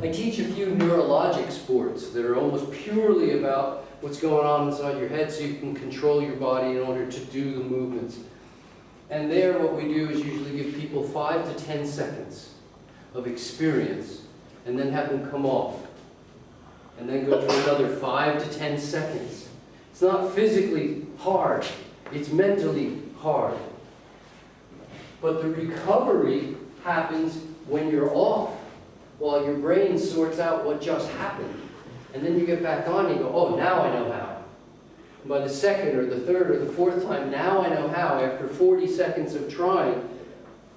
I teach a few neurologic sports that are almost purely about what's going on inside your head so you can control your body in order to do the movements. And there what we do is usually give people 5 to 10 seconds of experience and then have them come off. And then go for another 5 to 10 seconds. It's not physically hard, it's mentally hard. But the recovery happens when you're off, while your brain sorts out what just happened. And then you get back on and you go, oh, now I know how. And by the second or the third or the fourth time, now I know how, after 40 seconds of trying,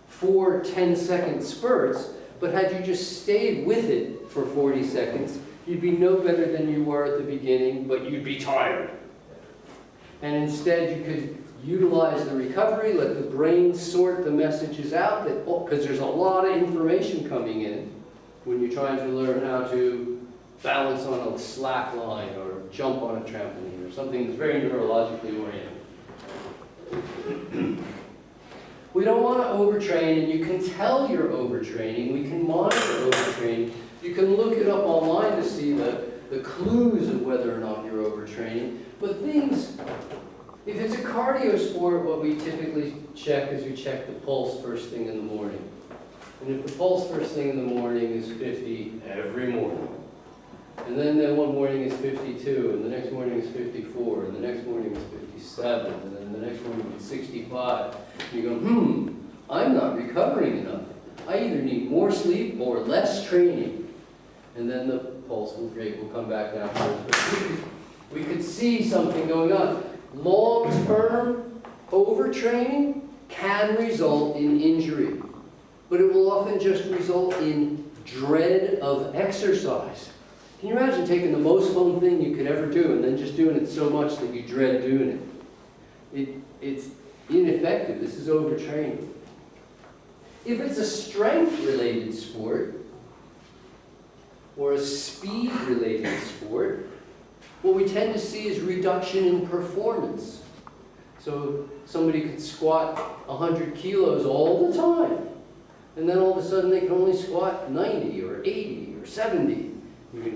4 10-second spurts. But had you just stayed with it for 40 seconds, you'd be no better than you were at the beginning, but you'd be tired. And instead you could utilize the recovery, let the brain sort the messages out, because there's a lot of information coming in when you're trying to learn how to balance on a slack line or jump on a trampoline or something that's very neurologically oriented. We don't want to overtrain, and you can tell you're overtraining. We can monitor overtraining. You can look it up online to see the clues of whether or not you're overtraining. But things, if it's a cardio sport, what we typically check is we check the pulse first thing in the morning. And if the pulse first thing in the morning is 50 every morning, and then one morning is 52, and the next morning is 54, and the next morning is 57, and then the next morning is 65, and you go, I'm not recovering enough. I either need more sleep or less training. And then the pulse rate will come back down. But we could see something going on. Long-term overtraining can result in injury, but it will often just result in dread of exercise. Can you imagine taking the most fun thing you could ever do and then just doing it so much that you dread doing it? It's ineffective. This is overtraining. If it's a strength-related sport or a speed-related sport, what we tend to see is reduction in performance. So somebody could squat 100 kilos all the time, and then all of a sudden they can only squat 90 or 80 or 70.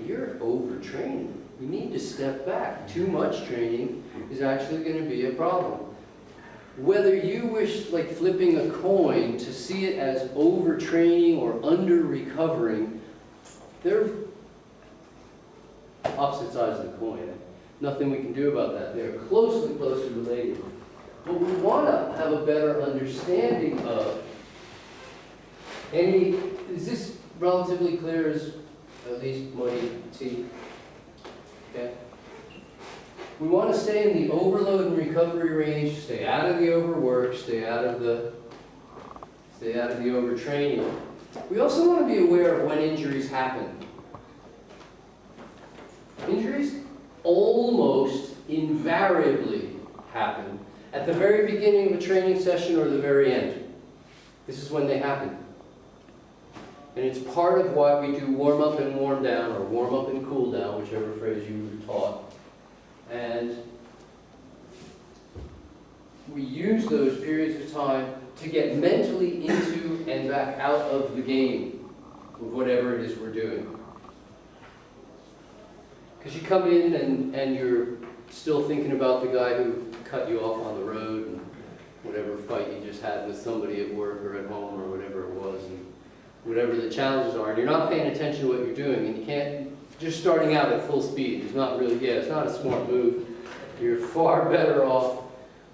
You're overtraining. You need to step back. Too much training is actually going to be a problem. Whether you wish, like flipping a coin, to see it as overtraining or under-recovering, they're opposite sides of the coin. Nothing we can do about that. They're closely related. What we want to have a better understanding of, is this relatively clear as at least muddy tea? Okay. We want to stay in the overload and recovery range, stay out of the overwork, stay out of the overtraining. We also want to be aware of when injuries happen. Injuries almost invariably happen at the very beginning of a training session or the very end. This is when they happen. And it's part of why we do warm up and warm down, or warm up and cool down, whichever phrase you were taught. And we use those periods of time to get mentally into and back out of the game of whatever it is we're doing. Because you come in and you're still thinking about the guy who cut you off on the road and whatever fight you just had with somebody at work or at home or whatever it was, and whatever the challenges are, and you're not paying attention to what you're doing, and you can't, just starting out at full speed, it's not really, it's not a smart move. You're far better off,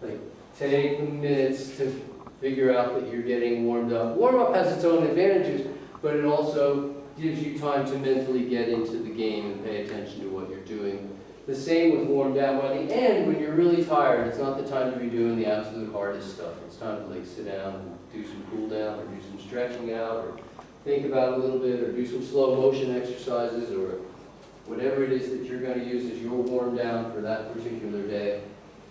like, take minutes to figure out that you're getting warmed up. Warm-up has its own advantages, but it also gives you time to mentally get into the game and pay attention to what you're doing. The same with warm down. By the end, when you're really tired, it's not the time to be doing the absolute hardest stuff. It's time to like sit down and do some cool down, or do some stretching out, or think about it a little bit, or do some slow motion exercises, or whatever it is that you're going to use as your warm down for that particular day.